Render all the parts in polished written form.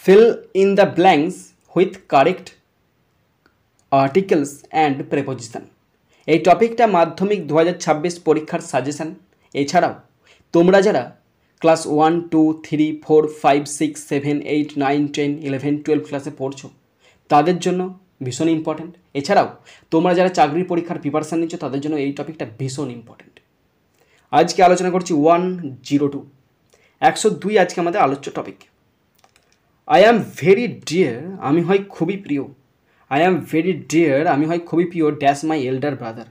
fill in the blanks with correct articles and preposition। এই টপিকটা মাধ্যমিক 2026 পরীক্ষার সাজেশন। এছাড়াও তোমরা যারা ক্লাস 1, 2, 3, 4, 5, 6, 7, 8, 9, 10, 11, 12 ক্লাসে পড়ছো তাদের জন্য ভীষণ ইম্পর্ট্যান্ট। এছাড়াও তোমরা যারা চাকরির পরীক্ষার প্রিপারেশান নিচ্ছ তাদের জন্য এই টপিকটা ভীষণ ইম্পর্ট্যান্ট। আজকে আলোচনা করছি 102 102 আজকে আমাদের আলোচ্য topic. I am very deer, আমি হয় খুবই প্রিয়। আই অ্যাম ভেরি ডিয়ার, আমি হয় খুবই প্রিয় ড্যাশ মাই এল্ডার ব্রাদার,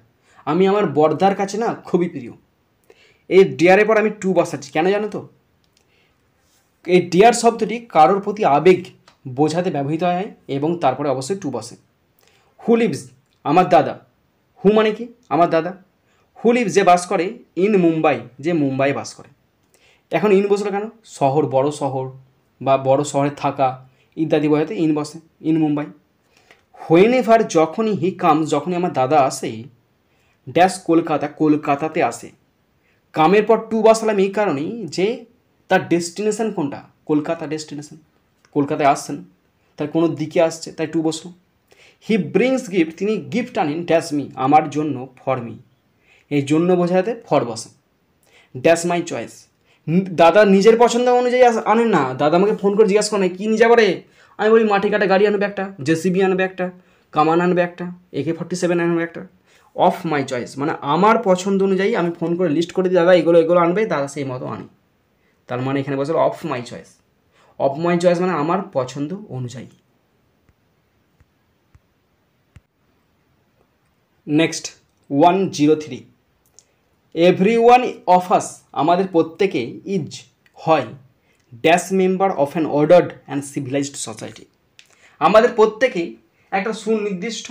আমি আমার বর্দার কাছে না খুবই প্রিয়। এই ডিয়ারের পর আমি টু বসাচ্ছি কেন জানো তো? এই ডিয়ার শব্দটি কারোর প্রতি আবেগ বোঝাতে ব্যবহৃত হয় এবং তারপরে অবশ্যই টু বসে। হু লিভস, আমার দাদা। হু মানে কি? আমার দাদা। হু লিভস, যে বাস করে ইন মুম্বাই, যে মুম্বাই বাস করে। এখন ইন বসলো কেন? শহর, বড় শহর বা বড় শহরে থাকা ইত্যাদি বোঝাতে ইন বসে, ইন মুম্বাই। হোয়েন এভার, যখনই হি কামস, যখনই আমার দাদা আসে, ড্যাশ কলকাতা, কলকাতাতে আসে। কামের পর টু বসালাম এই কারণেই যে তার ডেস্টিনেশন কোনটা? কলকাতা ডেস্টিনেশন, কলকাতায় আসছেন, তার কোনো দিকে আসছে, তাই টু বসলো। হি ব্রিংস গিফট, তিনি গিফট আনেন ড্যাশ মি, আমার জন্য, ফর মি, এই জন্য বোঝাতে ফর বসে। ড্যাশ মাই চয়েস, দাদা নিজের পছন্দ অনুযায়ী আনেন না। দাদা আমাকে ফোন করে জিজ্ঞাসা করে কী নিয়ে যাবে? আমি বলি মাটি কাটা গাড়ি আনবে একটা, জেসিবি আনবে একটা, কামান আনবে একটা, AK-47 আনবে একটা। অফ মাই চয়েস মানে আমার পছন্দ অনুযায়ী আমি ফোন করে লিস্ট করে দিই, দাদা এগুলো এগুলো আনবে, দাদা সেই মতো আনি। তার মানে এখানে বলছে of my choice. Of my choice মানে আমার পছন্দ অনুযায়ী। Next 103 every one of us, আমাদের প্রত্যেকে ইজ হয় dash member of an ordered and civilised society, আমাদের প্রত্যেকেই একটা সুনির্দিষ্ট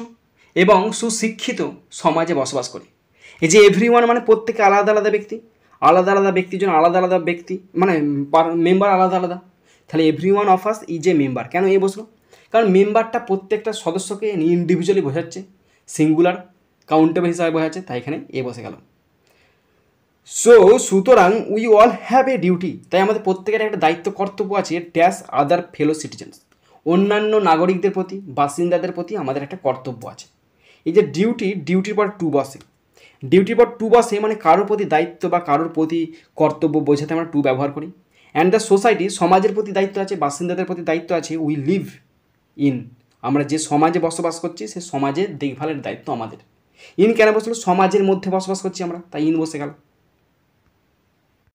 এবং সুশিক্ষিত সমাজে বসবাস করি। এই যে এভরি ওয়ান মানে প্রত্যেকে আলাদা আলাদা ব্যক্তি, আলাদা আলাদা ব্যক্তির জন্য আলাদা আলাদা ব্যক্তি মানে মেম্বার আলাদা আলাদা। তাহলে every one of us is a member. কেন এই বসলো? কারণ মেম্বারটা প্রত্যেকটা সদস্যকে ইন্ডিভিজুয়ালি বোঝাচ্ছে, সিঙ্গুলার কাউন্টেবল হিসাবে বোঝাচ্ছে, তাই এখানে এ বসে গেল। সো সুতরাং we all have a duty, তাই আমাদের প্রত্যেকের একটা দায়িত্ব কর্তব্য আছে ড্যাশ আদার ফেলো সিটিজেন্স, অন্যান্য নাগরিকদের প্রতি, বাসিন্দাদের প্রতি আমাদের একটা কর্তব্য আছে। এই যে ডিউটি, ডিউটির পর টু বসে, ডিউটির পর টু বসে মানে কারোর প্রতি দায়িত্ব বা কারোর প্রতি কর্তব্য বোঝাতে আমরা টু ব্যবহার করি। অ্যান্ড দ্য সোসাইটি, সমাজের প্রতি দায়িত্ব আছে, বাসিন্দাদের প্রতি দায়িত্ব আছে। উই লিভ ইন, আমরা যে সমাজে বসবাস করছি সে সমাজের দেখভালের দায়িত্ব আমাদের। ইন কেন বসলো? সমাজের মধ্যে বসবাস করছি আমরা, তাই ইন বসে গেল।